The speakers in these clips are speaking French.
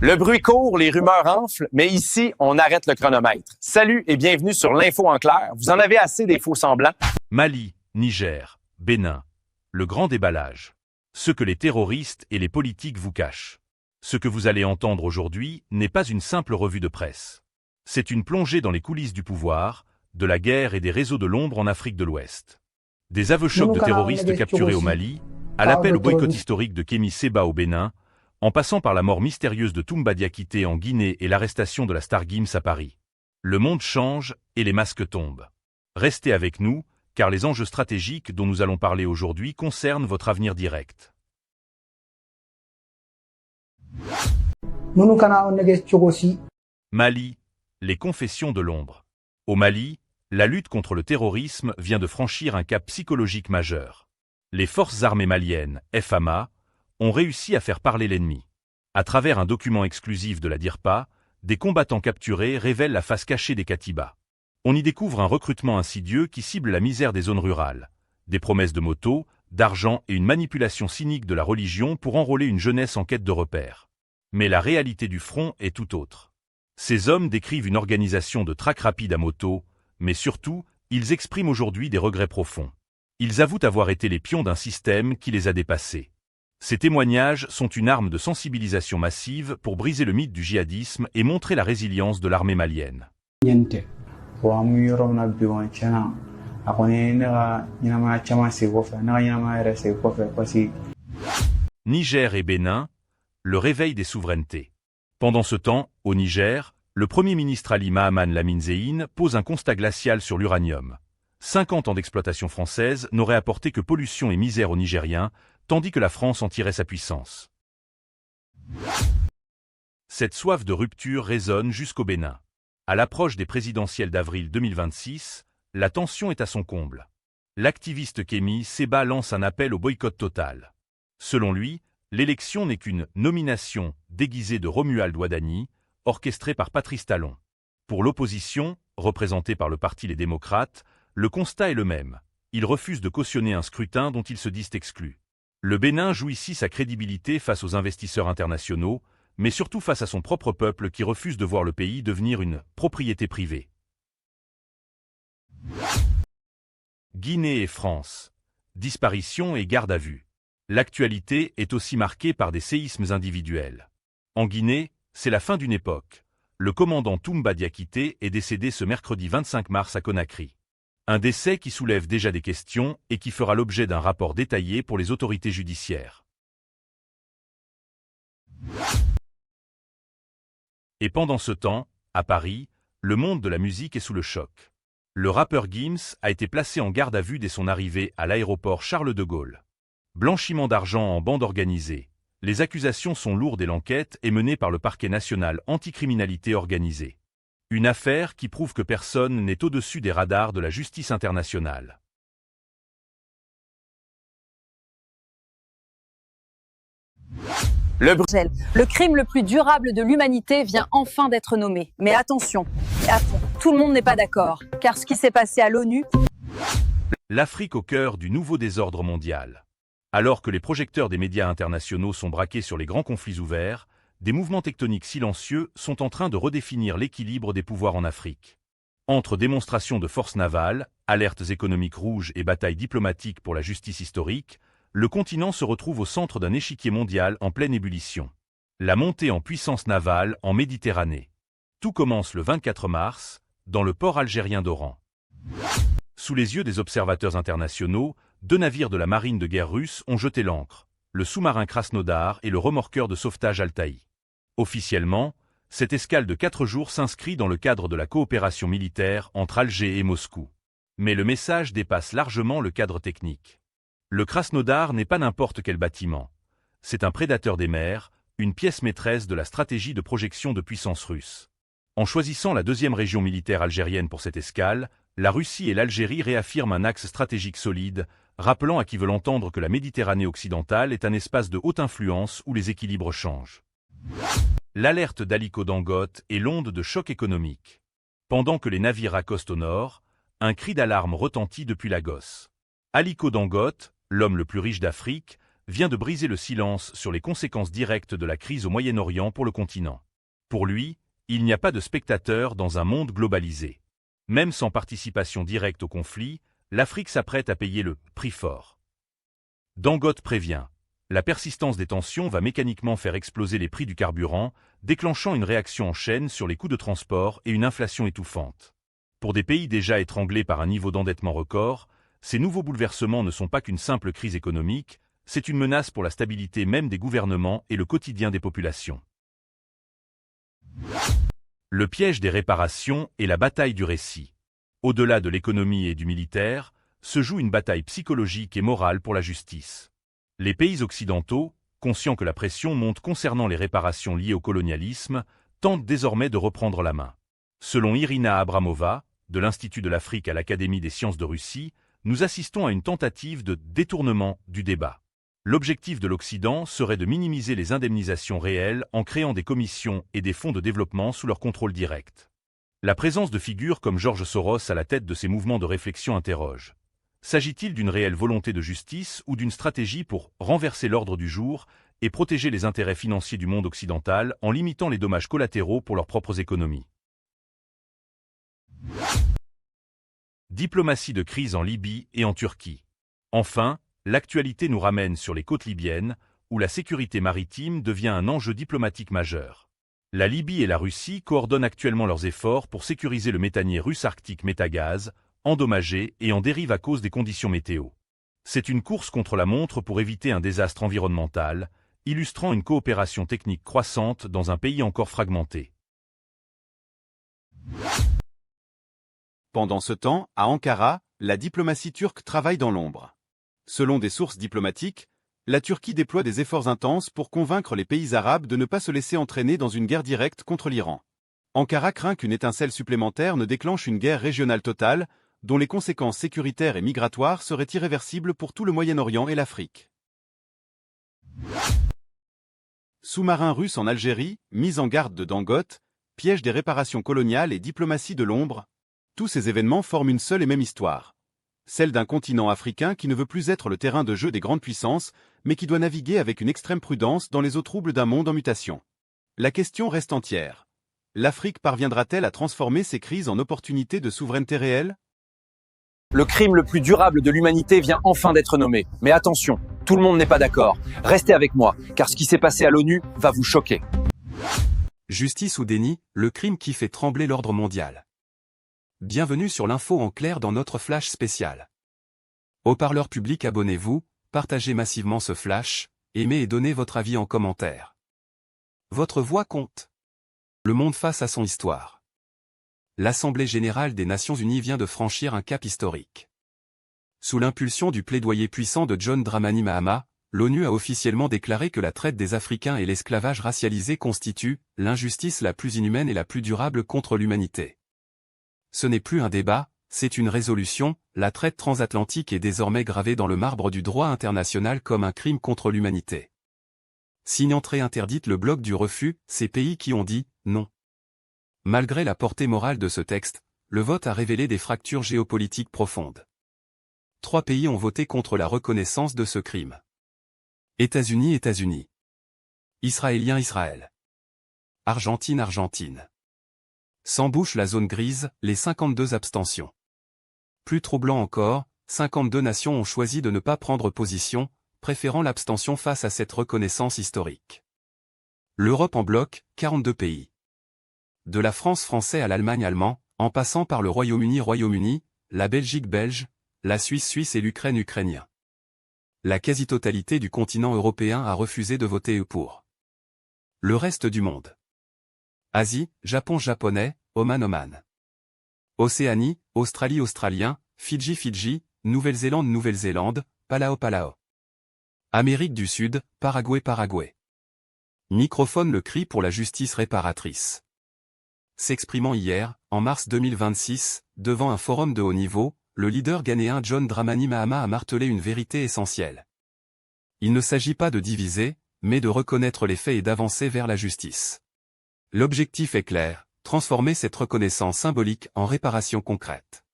Le bruit court, les rumeurs enflent, mais ici, on arrête le chronomètre. Salut et bienvenue sur l'Info en clair. Vous en avez assez des faux semblants? Mali, Niger, Bénin. Le grand déballage. Ce que les terroristes et les politiques vous cachent. Ce que vous allez entendre aujourd'hui n'est pas une simple revue de presse. C'est une plongée dans les coulisses du pouvoir, de la guerre et des réseaux de l'ombre en Afrique de l'Ouest. Des aveux chocs de terroristes capturés au Mali, à l'appel au boycott historique de Kémy Séba au Bénin, en passant par la mort mystérieuse de Toumba Diakité en Guinée et l'arrestation de la star Gims à Paris. Le monde change et les masques tombent. Restez avec nous, car les enjeux stratégiques dont nous allons parler aujourd'hui concernent votre avenir direct. Mali, les confessions de l'ombre. Au Mali, la lutte contre le terrorisme vient de franchir un cap psychologique majeur. Les forces armées maliennes, FAMA, ont réussi à faire parler l'ennemi. À travers un document exclusif de la DIRPA, des combattants capturés révèlent la face cachée des Katibas. On y découvre un recrutement insidieux qui cible la misère des zones rurales, des promesses de motos, d'argent et une manipulation cynique de la religion pour enrôler une jeunesse en quête de repères. Mais la réalité du front est tout autre. Ces hommes décrivent une organisation de traque rapide à moto, mais surtout, ils expriment aujourd'hui des regrets profonds. Ils avouent avoir été les pions d'un système qui les a dépassés. Ces témoignages sont une arme de sensibilisation massive pour briser le mythe du djihadisme et montrer la résilience de l'armée malienne. Niger et Bénin, le réveil des souverainetés. Pendant ce temps, au Niger, le Premier ministre Ali Mahaman Lamine Zeine pose un constat glacial sur l'uranium. 50 ans d'exploitation française n'auraient apporté que pollution et misère aux Nigériens, tandis que la France en tirait sa puissance. Cette soif de rupture résonne jusqu'au Bénin. À l'approche des présidentielles d'avril 2026, la tension est à son comble. L'activiste Kémy Séba lance un appel au boycott total. Selon lui, l'élection n'est qu'une nomination déguisée de Romuald Ouadani, orchestrée par Patrice Talon. Pour l'opposition, représentée par le parti Les Démocrates, le constat est le même. Ils refusent de cautionner un scrutin dont ils se disent exclus. Le Bénin joue ici sa crédibilité face aux investisseurs internationaux, mais surtout face à son propre peuple qui refuse de voir le pays devenir une propriété privée. Guinée et France. Disparition et garde à vue. L'actualité est aussi marquée par des séismes individuels. En Guinée, c'est la fin d'une époque. Le commandant Toumba Diakité est décédé ce mercredi 25 mars à Conakry. Un décès qui soulève déjà des questions et qui fera l'objet d'un rapport détaillé pour les autorités judiciaires. Et pendant ce temps, à Paris, le monde de la musique est sous le choc. Le rappeur Gims a été placé en garde à vue dès son arrivée à l'aéroport Charles de Gaulle. Blanchiment d'argent en bande organisée. Les accusations sont lourdes et l'enquête est menée par le parquet national anticriminalité organisée. Une affaire qui prouve que personne n'est au-dessus des radars de la justice internationale. Le crime le plus durable de l'humanité vient enfin d'être nommé. Mais attention, tout le monde n'est pas d'accord, car ce qui s'est passé à l'ONU... L'Afrique au cœur du nouveau désordre mondial. Alors que les projecteurs des médias internationaux sont braqués sur les grands conflits ouverts, des mouvements tectoniques silencieux sont en train de redéfinir l'équilibre des pouvoirs en Afrique. Entre démonstrations de force navale, alertes économiques rouges et batailles diplomatiques pour la justice historique, le continent se retrouve au centre d'un échiquier mondial en pleine ébullition. La montée en puissance navale en Méditerranée. Tout commence le 24 mars, dans le port algérien d'Oran. Sous les yeux des observateurs internationaux, 2 navires de la marine de guerre russe ont jeté l'ancre, le sous-marin Krasnodar et le remorqueur de sauvetage Altaï. Officiellement, cette escale de 4 jours s'inscrit dans le cadre de la coopération militaire entre Alger et Moscou. Mais le message dépasse largement le cadre technique. Le Krasnodar n'est pas n'importe quel bâtiment. C'est un prédateur des mers, une pièce maîtresse de la stratégie de projection de puissance russe. En choisissant la 2e région militaire algérienne pour cette escale, la Russie et l'Algérie réaffirment un axe stratégique solide, rappelant à qui veut l'entendre que la Méditerranée occidentale est un espace de haute influence où les équilibres changent. L'alerte d'Aliko Dangote est l'onde de choc économique. Pendant que les navires accostent au nord, un cri d'alarme retentit depuis Lagos. Aliko Dangote, l'homme le plus riche d'Afrique, vient de briser le silence sur les conséquences directes de la crise au Moyen-Orient pour le continent. Pour lui, il n'y a pas de spectateur dans un monde globalisé. Même sans participation directe au conflit, l'Afrique s'apprête à payer le prix fort. Dangote prévient. La persistance des tensions va mécaniquement faire exploser les prix du carburant, déclenchant une réaction en chaîne sur les coûts de transport et une inflation étouffante. Pour des pays déjà étranglés par un niveau d'endettement record, ces nouveaux bouleversements ne sont pas qu'une simple crise économique, c'est une menace pour la stabilité même des gouvernements et le quotidien des populations. Le piège des réparations et la bataille du récit. Au-delà de l'économie et du militaire, se joue une bataille psychologique et morale pour la justice. Les pays occidentaux, conscients que la pression monte concernant les réparations liées au colonialisme, tentent désormais de reprendre la main. Selon Irina Abramova, de l'Institut de l'Afrique à l'Académie des sciences de Russie, nous assistons à une tentative de détournement du débat. L'objectif de l'Occident serait de minimiser les indemnisations réelles en créant des commissions et des fonds de développement sous leur contrôle direct. La présence de figures comme George Soros à la tête de ces mouvements de réflexion interroge. S'agit-il d'une réelle volonté de justice ou d'une stratégie pour renverser l'ordre du jour et protéger les intérêts financiers du monde occidental en limitant les dommages collatéraux pour leurs propres économies? Diplomatie de crise en Libye et en Turquie. Enfin, l'actualité nous ramène sur les côtes libyennes, où la sécurité maritime devient un enjeu diplomatique majeur. La Libye et la Russie coordonnent actuellement leurs efforts pour sécuriser le méthanier russe arctique Métagaz, endommagé et en dérive à cause des conditions météo. C'est une course contre la montre pour éviter un désastre environnemental, illustrant une coopération technique croissante dans un pays encore fragmenté. Pendant ce temps, à Ankara, la diplomatie turque travaille dans l'ombre. Selon des sources diplomatiques, la Turquie déploie des efforts intenses pour convaincre les pays arabes de ne pas se laisser entraîner dans une guerre directe contre l'Iran. Ankara craint qu'une étincelle supplémentaire ne déclenche une guerre régionale totale, dont les conséquences sécuritaires et migratoires seraient irréversibles pour tout le Moyen-Orient et l'Afrique. Sous-marin russe en Algérie, mise en garde de Dangote, piège des réparations coloniales et diplomatie de l'ombre, tous ces événements forment une seule et même histoire. Celle d'un continent africain qui ne veut plus être le terrain de jeu des grandes puissances, mais qui doit naviguer avec une extrême prudence dans les eaux troubles d'un monde en mutation. La question reste entière. L'Afrique parviendra-t-elle à transformer ces crises en opportunités de souveraineté réelle ? Le crime le plus durable de l'humanité vient enfin d'être nommé. Mais attention, tout le monde n'est pas d'accord. Restez avec moi, car ce qui s'est passé à l'ONU va vous choquer. Justice ou déni, le crime qui fait trembler l'ordre mondial. Bienvenue sur l'info en clair dans notre flash spécial. Haut-parleur public, abonnez-vous, partagez massivement ce flash, aimez et donnez votre avis en commentaire. Votre voix compte. Le monde face à son histoire. L'Assemblée générale des Nations unies vient de franchir un cap historique. Sous l'impulsion du plaidoyer puissant de John Dramani Mahama, l'ONU a officiellement déclaré que la traite des Africains et l'esclavage racialisé constituent l'injustice la plus inhumaine et la plus durable contre l'humanité. Ce n'est plus un débat, c'est une résolution, la traite transatlantique est désormais gravée dans le marbre du droit international comme un crime contre l'humanité. Signe entrée interdite le bloc du refus, ces pays qui ont dit « non ». Malgré la portée morale de ce texte, le vote a révélé des fractures géopolitiques profondes. 3 pays ont voté contre la reconnaissance de ce crime. États-Unis. Israël. Argentine. Sans bouche la zone grise, les 52 abstentions. Plus troublant encore, 52 nations ont choisi de ne pas prendre position, préférant l'abstention face à cette reconnaissance historique. L'Europe en bloc, 42 pays. De la France français à l'Allemagne allemand, en passant par le Royaume-Uni, la Belgique belge, la Suisse et l'Ukraine ukrainien. La quasi-totalité du continent européen a refusé de voter pour. Le reste du monde. Asie, Japon japonais, Oman. Océanie, Australie australien, Fidji, Nouvelle-Zélande, Palau. Amérique du Sud, Paraguay. Microphone le cri pour la justice réparatrice. S'exprimant hier, en mars 2026, devant un forum de haut niveau, le leader ghanéen John Dramani Mahama a martelé une vérité essentielle. Il ne s'agit pas de diviser, mais de reconnaître les faits et d'avancer vers la justice. L'objectif est clair, transformer cette reconnaissance symbolique en réparation concrète.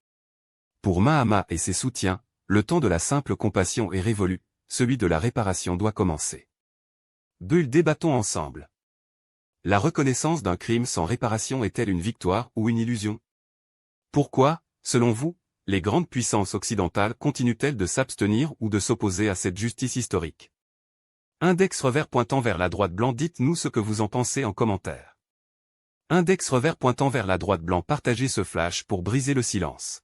Pour Mahama et ses soutiens, le temps de la simple compassion est révolu, celui de la réparation doit commencer. Bulle, débattons ensemble. La reconnaissance d'un crime sans réparation est-elle une victoire ou une illusion? Pourquoi, selon vous, les grandes puissances occidentales continuent-elles de s'abstenir ou de s'opposer à cette justice historique? Index revers pointant vers la droite blanc, dites-nous ce que vous en pensez en commentaire. Index revers pointant vers la droite blanc, partagez ce flash pour briser le silence.